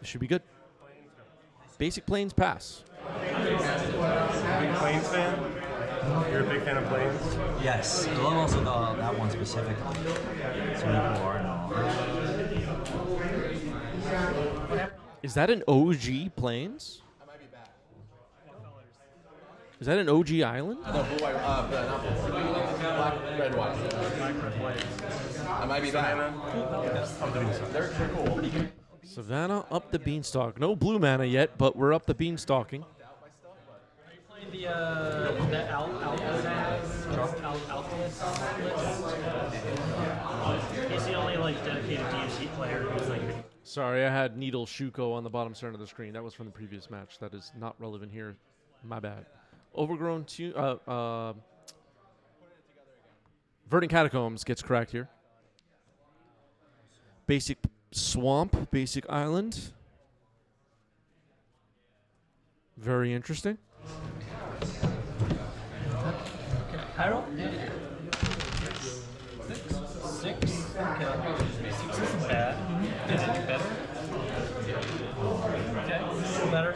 This should be good. Basic Plains pass. Big Plains fan? You're a big fan of Plains? Yes, I love also that one specifically. So many people are now. Is that an OG Plains? Is that an OG island? No, blue, white, not blue. Black, red, white. That might be that. They're cool. Savannah up the Beanstalk. No blue mana yet, but we're up the Beanstalking. The Alchemist. He's the only like dedicated DMC player who's like. Sorry, I had Needle Shuko on the bottom center of the screen. That was from the previous match. That is not relevant here. My bad. Overgrown Verdant Catacombs gets cracked here. Basic Swamp, Basic Island. Very interesting. Pyro? 6. Okay. 6 isn't bad. Is it better? Okay, a little better.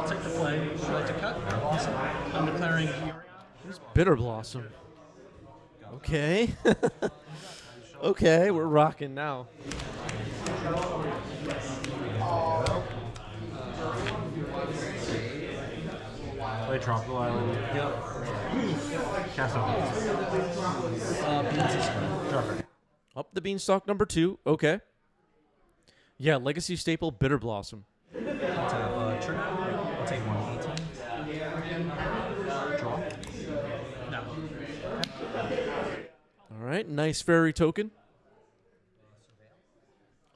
Take the play. Would you like to cut? Awesome. I'm declaring Here's Bitter Blossom. Okay. Okay, we're rocking now. Play Tropical Island. Yep. Castle. Dropper. Up the Beanstalk number 2. Okay. Yeah, Legacy staple Bitter Blossom. I'll take 118. Draw. no. All right, nice fairy token.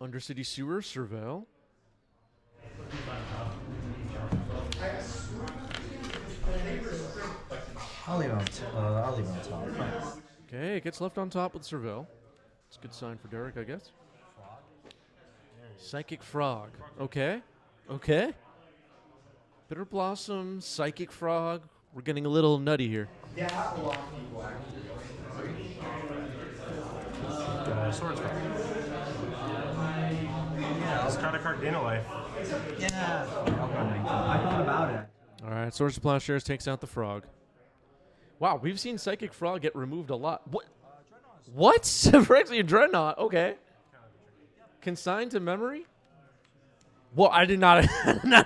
Undercity Sewer, Surveil. I'll leave it on top. Okay, it gets left on top with Surveil. It's a good sign for Derek, I guess. Psychic Frog. Okay. Okay. Bitter Blossom, Psychic Frog. We're getting a little nutty here. Swords card. Yeah, discard a card, gain a life. Yeah. I thought about it. All right, Swords to Plowshares takes out the frog. Wow, we've seen Psychic Frog get removed a lot. What? What? Phyrexian Dreadnought. Okay. Consigned to memory? Well, I did not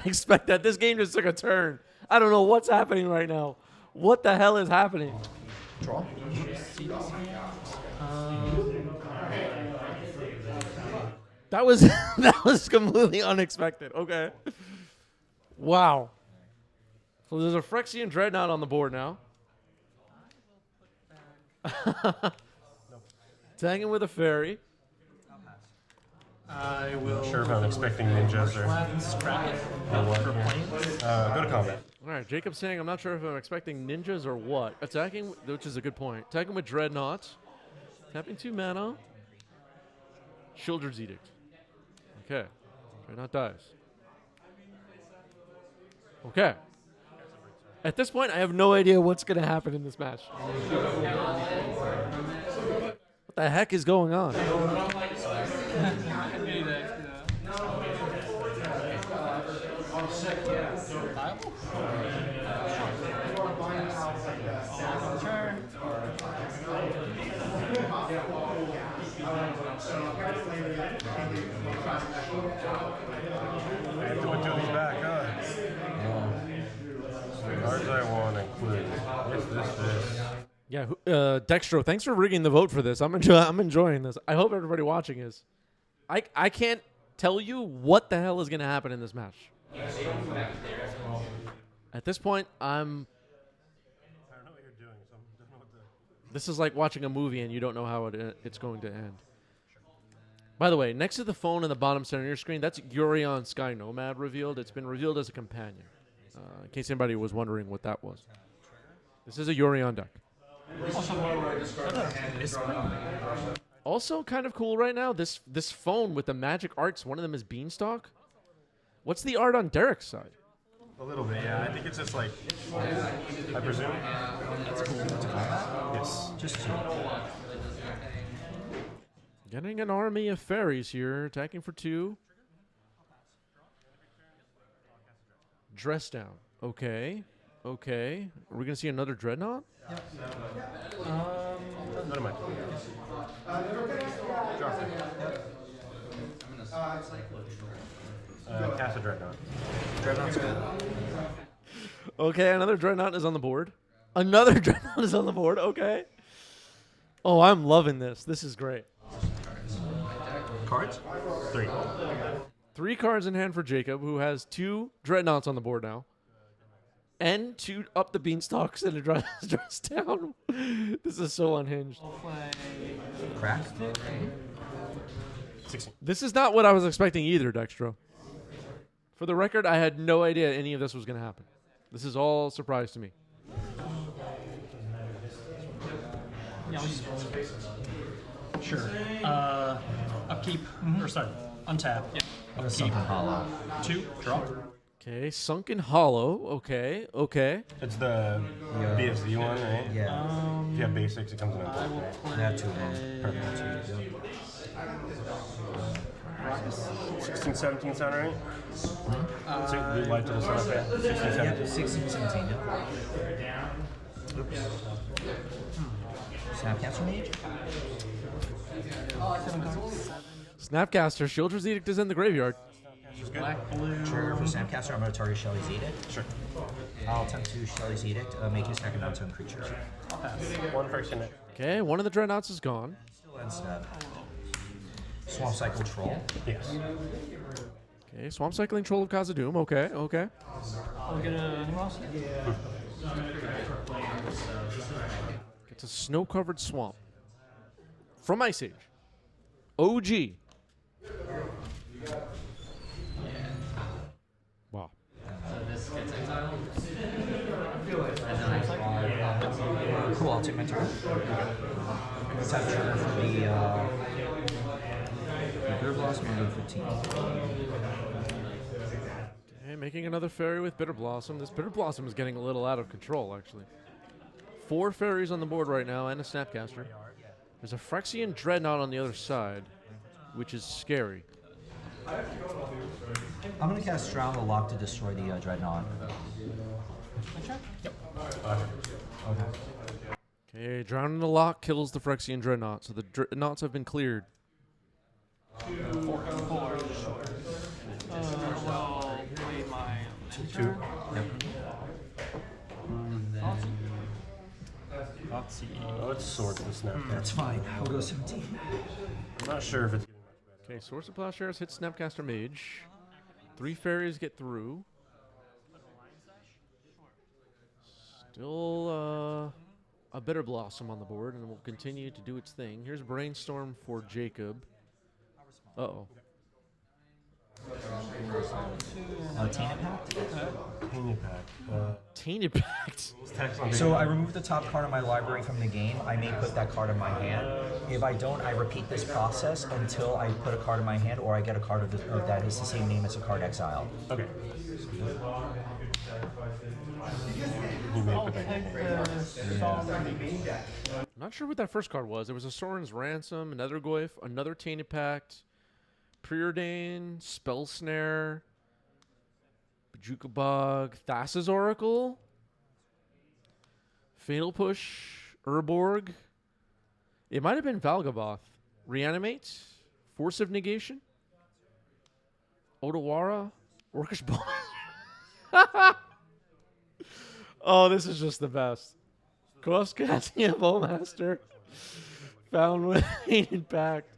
expect that. This game just took a turn. I don't know what's happening right now. What the hell is happening? Draw. That was that was completely unexpected. Okay. Wow. So there's a Phyrexian Dreadnought on the board now. Tagging with a fairy. I will. Not sure if I'm expecting ninjas or. Let's crack it. For planes. Go to combat. All right, Jacob's saying, I'm not sure if I'm expecting ninjas or what. Attacking, which is a good point. Attacking with Dreadnought. Tapping 2 mana. Children's Edict. Okay. Dreadnought dies. Okay. At this point, I have no idea what's going to happen in this match. What the heck is going on? I have to put 2 of these back, huh? Cards I want include this. Yeah, Dextro, thanks for rigging the vote for this. I'm enjoying this. I hope everybody watching is. I can't tell you what the hell is going to happen in this match. At this point, I don't know what you're doing, so I don't know what the... This is like watching a movie and you don't know how it's going to end. By the way, next to the phone in the bottom center of your screen, that's Yorion Sky Nomad revealed. It's been revealed as a companion. In case anybody was wondering what that was. This is a Yorion deck. Also kind of cool right now, this phone with the magic arts, one of them is Beanstalk. What's the art on Derek's side? A little bit, yeah. I think it's just like, I presume. That's cool. Yes. Just 2. Getting an army of fairies here, attacking for 2. Dress down. Okay. Okay. Are we gonna see another Dreadnought? None of mine. Drop it. Cast a Dreadnought. Dreadnought's good. Okay, another Dreadnought is on the board. Another Dreadnought is on the board. Okay. Oh, I'm loving this. This is great. Cards? 3. 3 cards in hand for Jacob, who has 2 Dreadnoughts on the board now. And 2 up the Beanstalks and a dress down. This is so unhinged. Crack? 16. This is not what I was expecting either, Dextro. For the record, I had no idea any of this was going to happen. This is all a surprise to me. Yeah, sure. Upkeep. Or sorry, untap. Yeah. Upkeep. Something hollow. 2. Draw. Okay, Sunken Hollow. Okay, okay. It's the BFZ one, right? Yeah. If you have basics, it comes in I a will play. That too, man. Perfect. 16, 17 sound right? Blue light to the sun. 16, 17. Yep, 16, 17. Yep. Oops. Snapcaster Mage? Snapcaster, Shieldred's Edict is in the graveyard. Black, blue. Trigger for Snapcaster, I'm going to target Shelly's Edict. Sure. I'll attempt to Shelly's Edict, make a second non-turn creature. I'll pass. 1 Phyrexian. Okay, one of the Dreadnoughts is gone. Still ends step. Swamp Cycle Troll. Yes. Okay, Swamp Cycling Troll of Khazad-dûm. Okay, okay. I'll get a new house. It's a snow-covered swamp. From Ice Age. OG. Wow. Cool, I'll take my turn. Let's have trigger for the Bitter Blossom, I'll go 15. Okay, making another fairy with Bitter Blossom. This Bitter Blossom is getting a little out of control, actually. 4 fairies on the board right now and a Snapcaster. There's a Phyrexian Dreadnought on the other side, which is scary. I'm going to cast Drown the Lock to destroy the Dreadnought. Yep. Okay. Okay, Drowning the Lock kills the Phyrexian Dreadnought, so the Dreadnoughts have been cleared. 4. Well, play my 2. Yep. Let's see. Oh, it's sword to the snap. That's fine. I'll go 17. I'm not sure if it's getting much better. Okay, Source of Plowshares hits Snapcaster Mage. 3 fairies get through. Still a Bitter Blossom on the board, and will continue to do its thing. Here's Brainstorm for Jacob. Uh-oh. Tainted Pact? Painted Pact. Tainted Pact. So I remove the top card of my library from the game. I may put that card in my hand. If I don't, I repeat this process until I put a card in my hand or I get a card of that is the same name as a card exiled. Okay. You may put that in your hand. I'm not sure what that first card was. There was a Sorin's Ransom, another Goyf, another Tainted Pact, Preordain, Spell Snare, Bajuka Bug, Thassa's Oracle, Fatal Push, Urborg. It might have been Valgaboth. Reanimate, Force of Negation, Odawara, Orcish Ball. Oh, this is just the best. Cross-casting Bowmaster found with Tainted Pact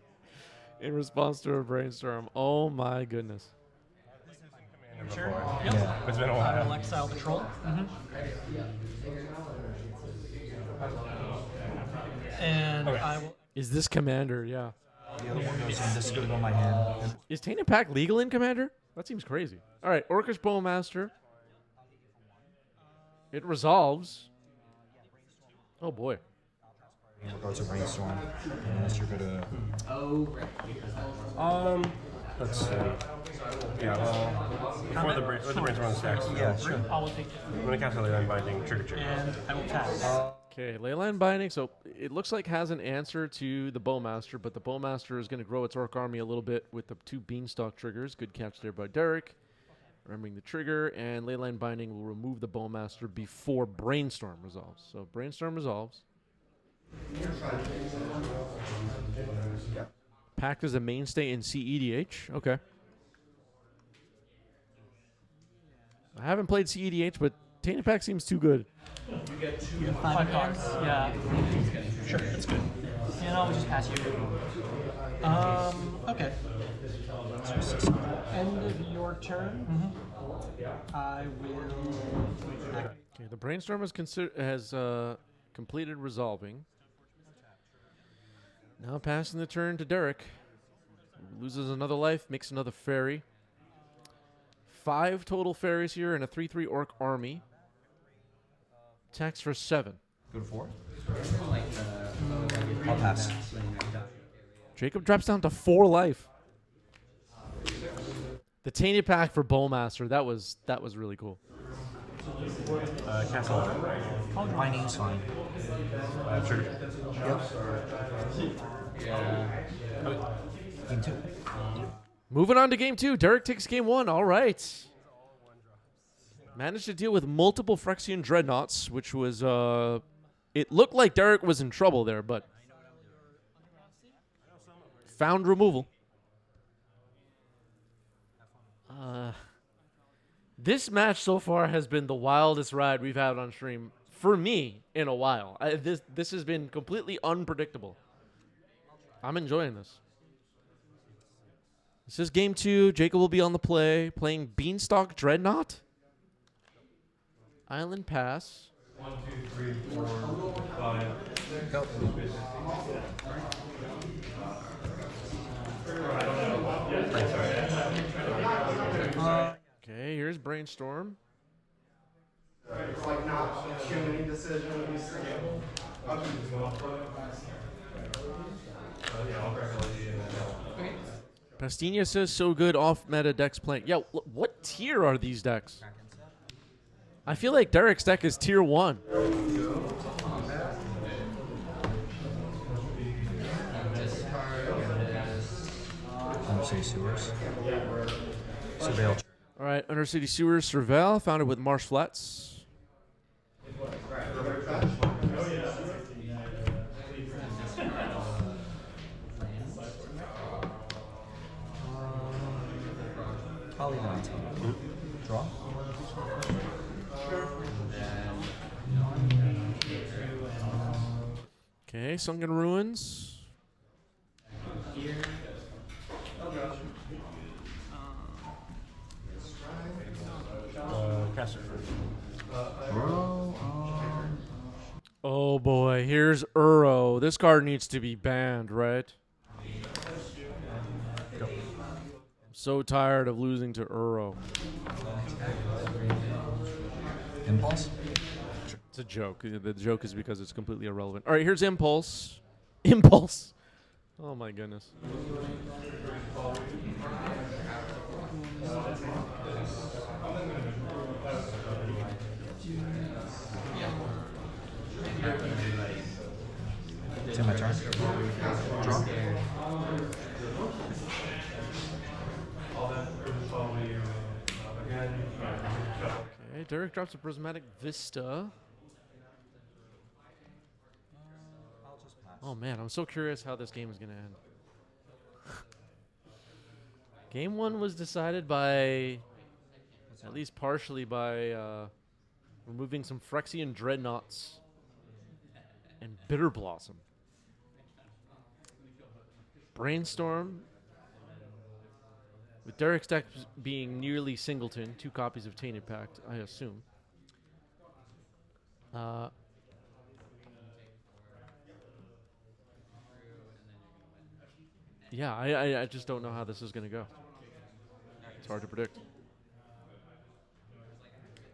in response to a brainstorm. Oh my goodness. Sure. Before. Yep. It's been a I while. will exile the troll. And Okay. I will. Is this Commander? Yeah. The other one goes in. This is going to go in my hand. Is Tainted Pact legal in Commander? That seems crazy. All right, Orcish Bowmaster. It resolves. Oh boy. We'll go to Brainstorm. Unless you're going to... Let's see. Yeah, well, before the brainstorm stacks. Yeah, sure. I will take it. I'm gonna cast a Leyline Binding, trigger. And I will pass. Okay, Leyline Binding. So it looks like has an answer to the Bowmaster, but the Bowmaster is going to grow its Orc army a little bit with the 2 Beanstalk triggers. Good catch there by Derek. Remembering the trigger, and Leyline Binding will remove the Bowmaster before Brainstorm resolves. So Brainstorm resolves. Pact is a mainstay in CEDH. Okay. I haven't played CEDH, but Tainted Pact seems too good. You get 5 cards. Yeah. Sure, that's good. And I'll just pass you. Okay. End of your turn. I will. Okay, the Brainstorm has completed resolving. Now passing the turn to Derek. Loses another life, makes another fairy. 5 total fairies here and a 3/3 orc army. Attacks for 7. Go to 4. I'll pass. Jacob drops down to 4 life. The Tainted Pact for Bowmaster, that was really cool. Castle. My name's fine. Trigger. Game 2. Moving on to game 2. Derek takes game 1. All right. Managed to deal with multiple Phyrexian Dreadnoughts, which was, it looked like Derek was in trouble there, but found removal. This match so far has been the wildest ride we've had on stream for me in a while. This has been completely unpredictable. I'm enjoying this. This is game 2. Jacob will be on the play, playing Beanstalk Dreadnought. Island Pass. 1, 2, 3, 4, 5. Go. Okay, here's Brainstorm. It's like not too many decisions. Pastina says so good off meta decks playing. Yeah, what tier are these decks? I feel like Derek's deck is tier 1. Undercity Sewers. Surveil. All right, Undercity Sewers Surveil, founded with Marsh Flats. Polygon. Draw. Okay, Sunken Ruins. Caster. Oh boy, here's Uro. This card needs to be banned, right? I'm so tired of losing to Uro. Impulse. It's a joke. The joke is because it's completely irrelevant. All right, here's Impulse. Impulse. Oh my goodness. It's my turn. Draw. Okay, Derek drops a Prismatic Vista. Oh man, I'm so curious how this game is going to end. Game 1 was decided by, at least partially by, removing some Phyrexian Dreadnoughts and Bitter Blossom. Brainstorm, with Derek's deck being nearly singleton, 2 copies of Tainted Pact, I assume. Yeah, I just don't know how this is going to go. It's hard to predict.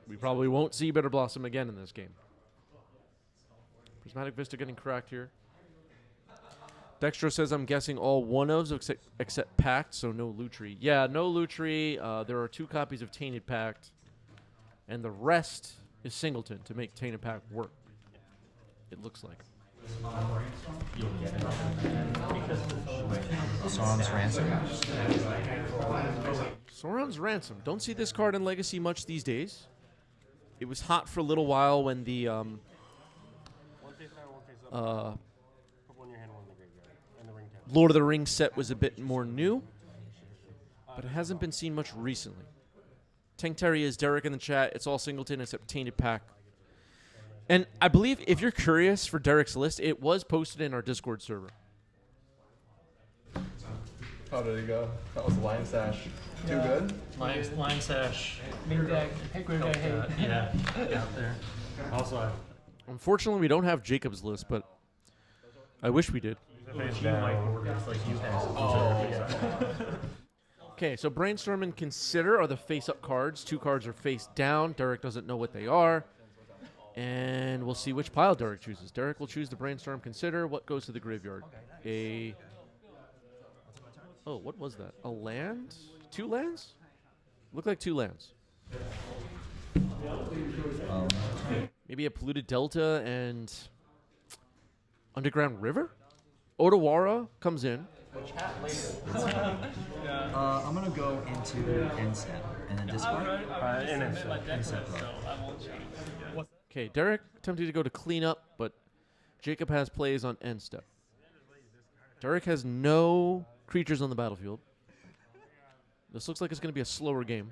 We probably won't see Bitter Blossom again in this game. Prismatic Vista getting cracked here. Dextro says, I'm guessing all one-ofs except Pact, so no Lutri. Yeah, no Lutri. There are 2 copies of Tainted Pact. And the rest is Singleton to make Tainted Pact work. It looks like. Sauron's Ransom. Sauron's Ransom. Don't see this card in Legacy much these days. It was hot for a little while when the One face down, one face up. Put one in your hand, one in the graveyard. And the ring tap. Lord of the Rings set was a bit more new, but it hasn't been seen much recently. Tank Terry is Derek in the chat. It's all Singleton except Tainted Pack. And I believe if you're curious for Derek's list, it was posted in our Discord server. How did it go? That was Lion Sash. Too good? Line sash. Big deck. Great deck. Hey. Yeah. Out there. Also, Unfortunately, we don't have Jacob's list, but I wish we did. face down. Okay, so Brainstorm and Consider are the face-up cards. 2 cards are face down. Derek doesn't know what they are. And we'll see which pile Derek chooses. Derek will choose the Brainstorm Consider. What goes to the graveyard? Oh, what was that? A land? 2 lands? Look like 2 lands. Maybe a Polluted Delta and Underground River? Otawara comes in. I'm gonna go into end step and then discard. End step. Okay, Derek attempted to go to clean up, but Jacob has plays on end step. Derek has no creatures on the battlefield. This looks like it's going to be a slower game.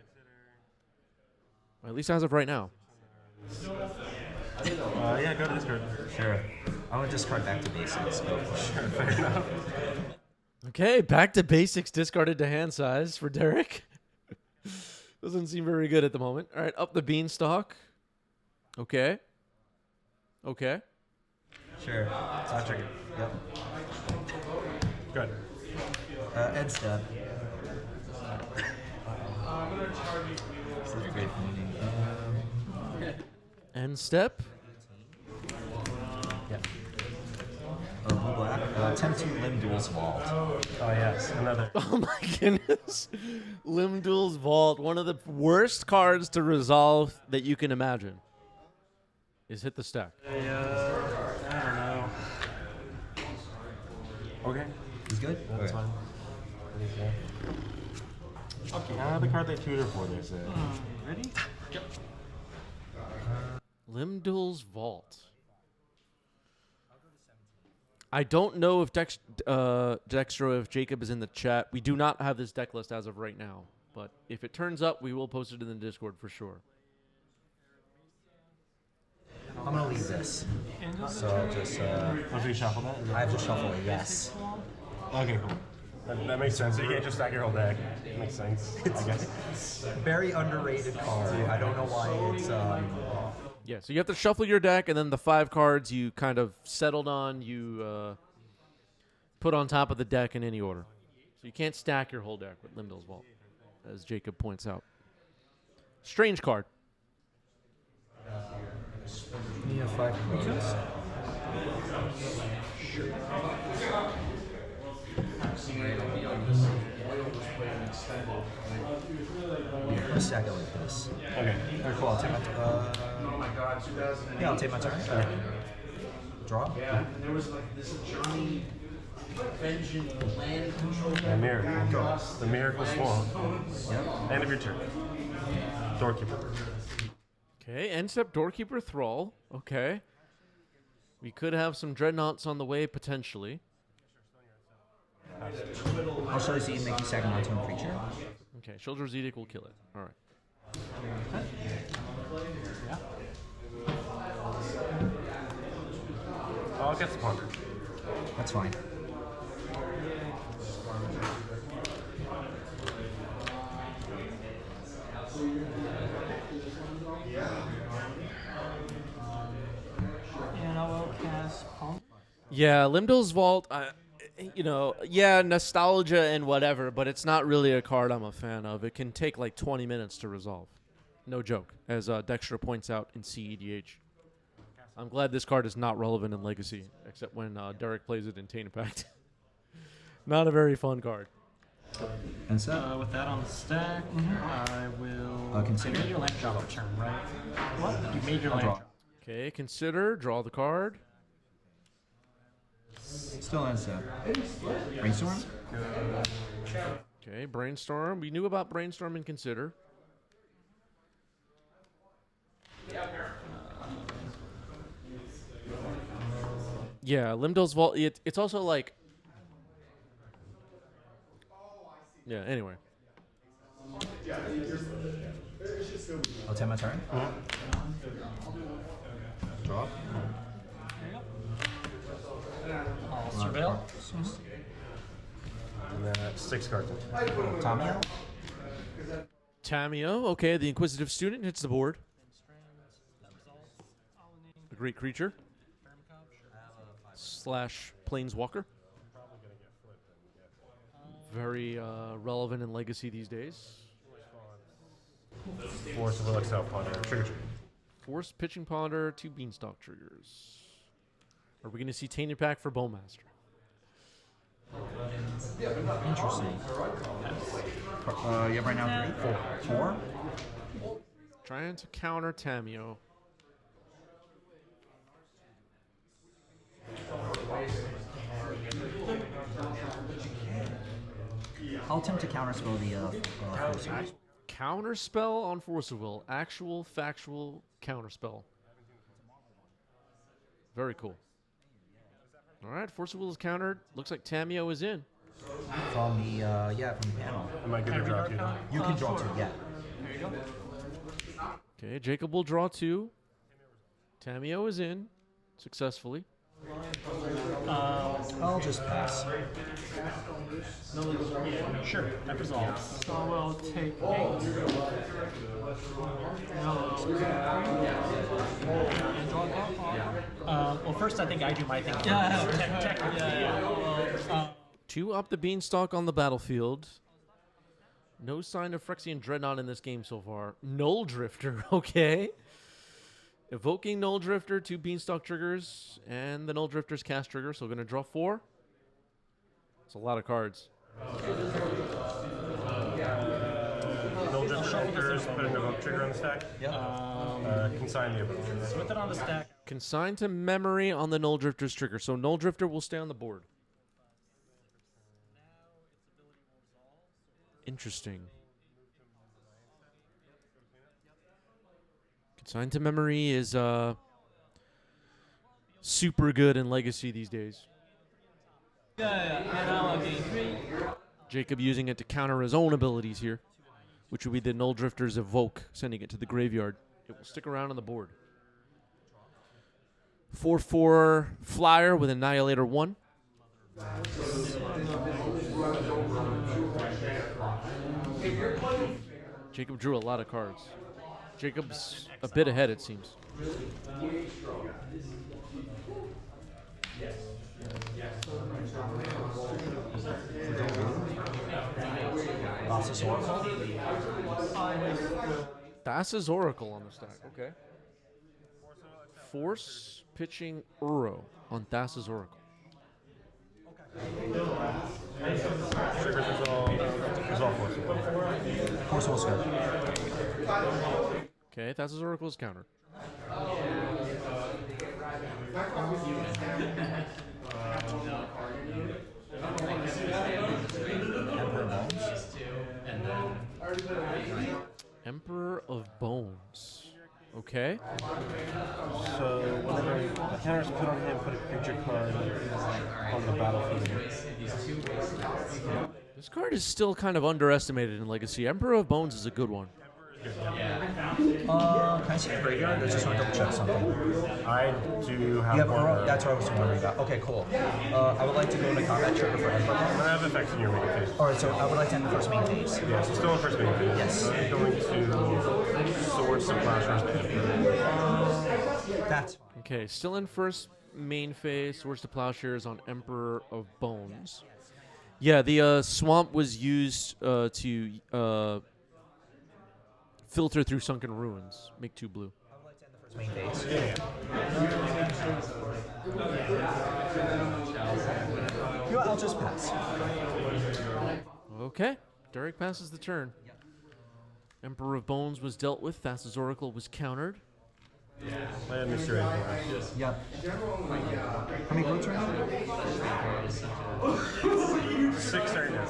Or at least as of right now. Yeah, go to this card. Sure. I want to discard back to basics. Go. Sure, fair enough. Okay, back to basics, discarded to hand size for Derek. Doesn't seem very good at the moment. All right, up the Beanstalk. Okay. Okay. Sure. I'll check it. Yep. Good. End step. Such a great meeting. End step. Yeah. Blue black. Attempt to limb duels vault. Oh, yes. Another. Oh my goodness. Limduel's Vault, one of the worst cards to resolve that you can imagine. Is hit the stack. I don't know. Okay. He's good? That's Okay. fine. Okay. The card they tutor for this. Ready? Yep. Limduel's Vault. I don't know if Dextro, if Jacob is in the chat. We do not have this deck list as of right now. But if it turns up, we will post it in the Discord for sure. I'm gonna leave this. So just Once we shuffle that? I have to shuffle it, yes. Okay, cool. That makes sense. You can't just stack your whole deck. Makes sense. I guess. Very underrated card. I don't know why it's Yeah, so you have to shuffle your deck, and then the 5 cards you kind of settled on, you put on top of the deck in any order. So you can't stack your whole deck with Limduel's Vault, as Jacob points out. Strange card. you have 5 cards. I'm gonna stack it like this. Okay. Very cool. I'll take my yeah, I'll take my turn. Draw. Yeah, and there was like this Johnny Vengeance land control. The miracle. The miracle swarm. Yep. End of your turn. Doorkeeper. Okay, end step Doorkeeper Thrall. Okay. We could have some Dreadnoughts on the way, potentially. I'll show you so you can make you second onto a creature. Okay, Shoulder's Edict will kill it. All right. I'll get the ponder. That's fine. And I will cast Pump. Yeah, Limduel's Vault, yeah, nostalgia and whatever, but it's not really a card I'm a fan of. It can take like 20 minutes to resolve. No joke, as Dexter points out in CEDH. I'm glad this card is not relevant in Legacy, except when Derek plays it in Tainted Pact. Not a very fun card. And so, With that on the stack, I will. Consider. You made your land drop turn, right? What? You made your land draw. drop. Okay, consider, draw the card. Still ends up. Brainstorm? Okay, Brainstorm. We knew about Brainstorm and Consider. Yeah, Limdale's Vault. It's also like. Yeah, anyway. I'll take my turn. Draw. I'll surveil. And 6 cards. Tamio? Tamio. Okay, the Inquisitive Student hits the board. A great creature. Slash Planeswalker. Very relevant in Legacy these days. Force of Will, Exile, Ponder, Trigger. Force Pitching Ponder, 2 Beanstalk triggers. Are we going to see Tainted Pack for Bowmaster? Interesting. You have right now 3? 4? Trying to counter Tamio. I'll attempt to counterspell the force. Counterspell on Force of Will. Actual, factual counterspell. Very cool. All right, Force of Will is countered. Looks like Tamio is in. From the from the panel. Am I good to draw 2? You can draw 2, yeah. There you go. Okay, Jacob will draw 2. Tamio is in successfully. I'll just pass. Sure, that resolves. So we'll take 8. And draw a card? Well, first I think I do my thing. Technically, yeah. 2 up the Beanstalk on the battlefield. No sign of Phyrexian Dreadnought in this game so far. Null Drifter, okay. Evoking Null Drifter, 2 Beanstalk triggers, and the Null Drifter's cast trigger, so we're going to draw 4. It's a lot of cards. Null Drifters, put an Evoke trigger on the stack. Yep. Consign the Evoke. Put it on the stack. Consign to memory on the Null Drifter's trigger, so Null Drifter will stay on the board. Interesting. Consign to memory is super good in Legacy these days. And I'll gain 3. Jacob using it to counter his own abilities here, which would be the Null Drifter's Evoke, sending it to the graveyard. It will stick around on the board. 4/4 flyer with Annihilator 1. Jacob drew a lot of cards. Jacob's a bit ahead, it seems. Thassa's Oracle. Thassa's Oracle on the stack. Okay. Force pitching Uro on Thassa's Oracle. Triggers resolve Force of Will. Force Will's good. Okay, Thassa's Oracle is countered. Emperor of Bones. Okay. So whenever the counter's put on him, put a creature card on the battlefield. This card is still kind of underestimated in Legacy. Emperor of Bones is a good one. Can I see the graveyard? I just want to double check something. I do have Yeah, one. that's what I was wondering about. Okay, cool. I would like to go into combat trigger for Emperor. I have effects in your main phase. Alright, so I would like to end the first main phase. Yeah, so still in first main phase. Yes. I'm going to Swords and Plowshares. That's fine. Okay, still in first main phase. Swords to Plowshares on Emperor of Bones. Yeah, the swamp was used to filter through Sunken Ruins. Make 2 blue. I would like to end the first main phase. You know what, I'll just pass. Okay, Derek passes the turn. Emperor of Bones was dealt with. Thassa's Oracle was countered. Land Mr. Edwards. Yep. How many votes are now? 6 right now.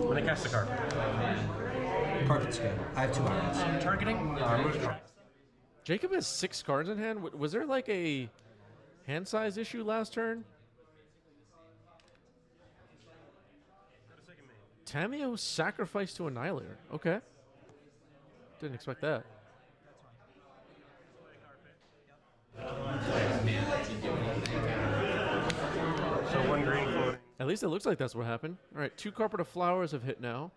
When I cast the card. Carpet's good. I have 2 irons. Targeting? Move card. Jacob has 6 cards in hand. Was there like a hand size issue last turn? Tamio sacrificed to Annihilator. Okay. Didn't expect that. So 1 green floating. At least it looks like that's what happened. All right, 2 Carpet of Flowers have hit now.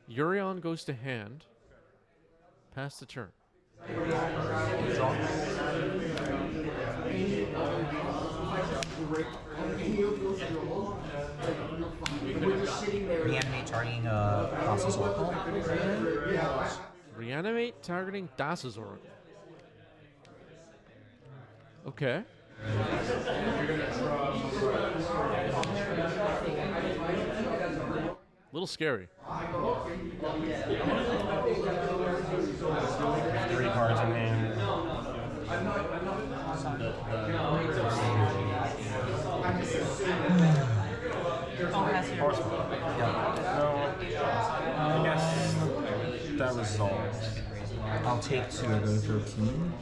Urion goes to hand. Pass the turn. Reanimate targeting Colossus Oracle. Reanimate targeting Das's Oracle. Okay. Little scary. 3 cards in hand. No. I guess that resolves. I'll take 2. I go to 13.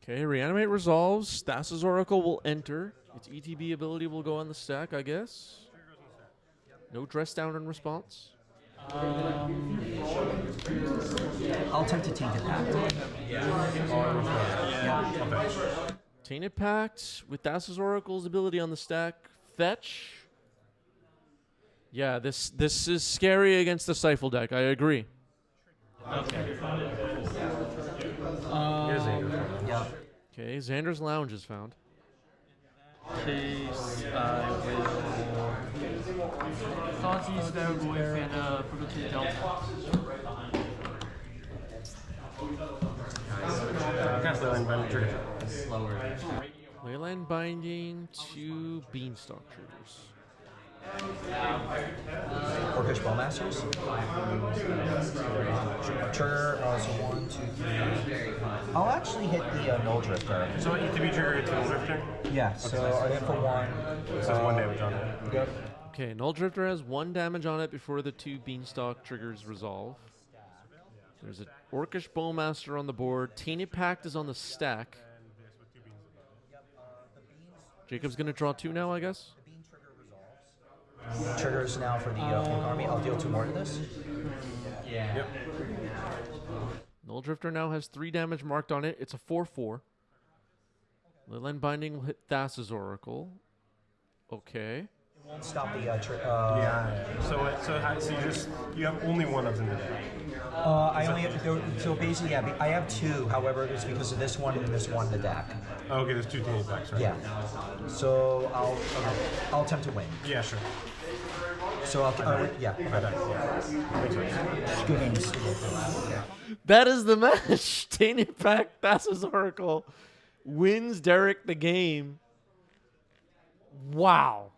Okay, Reanimate resolves. Das's Oracle will enter. Its ETB ability will go on the stack, I guess. No dress down in response. I'll attempt to Tainted Pact. Tainted Pact with Das's Oracle's ability on the stack. Fetch. Yeah, this is scary against the Sifle deck. I agree. Okay. Here's Xander. Yep. Okay, Xander's Lounge is found. Case I will Dodgy Sparrow and Provocative Delta. Cast the line by the trigger. Leyline Binding to Beanstalk triggers. Orcish Bowmasters. Trigger, so 1, 2, 3. I'll actually hit the Null Drifter. So ETB trigger hits Null Drifter. Yeah, so I hit for 1. It says 1 damage on it. Yep. Okay, Null Drifter has 1 damage on it before the 2 Beanstalk triggers resolve. There's an Orcish Bowmaster on the board. Tainted Pact is on the stack. Jacob's going to draw 2 now, I guess? Triggers now for the Fork Army. I'll deal 2 more to this. Yeah. Yep. Null Drifter now has 3 damage marked on it. It's a 4/4. Leyline Binding will hit Thassa's Oracle. Okay. Won't stop the Yeah. So you have only 1 of them in the deck. I only have so basically yeah. I have 2. However, it's because of this one and this one in the deck. Oh, okay, there's 2 Tainted Pacts, right? Yeah. So I'll attempt to win. Yeah, sure. So yeah. Makes sense. Good games. That is the match. Tainted Pact, Thassa's Oracle wins Derek the game. Wow.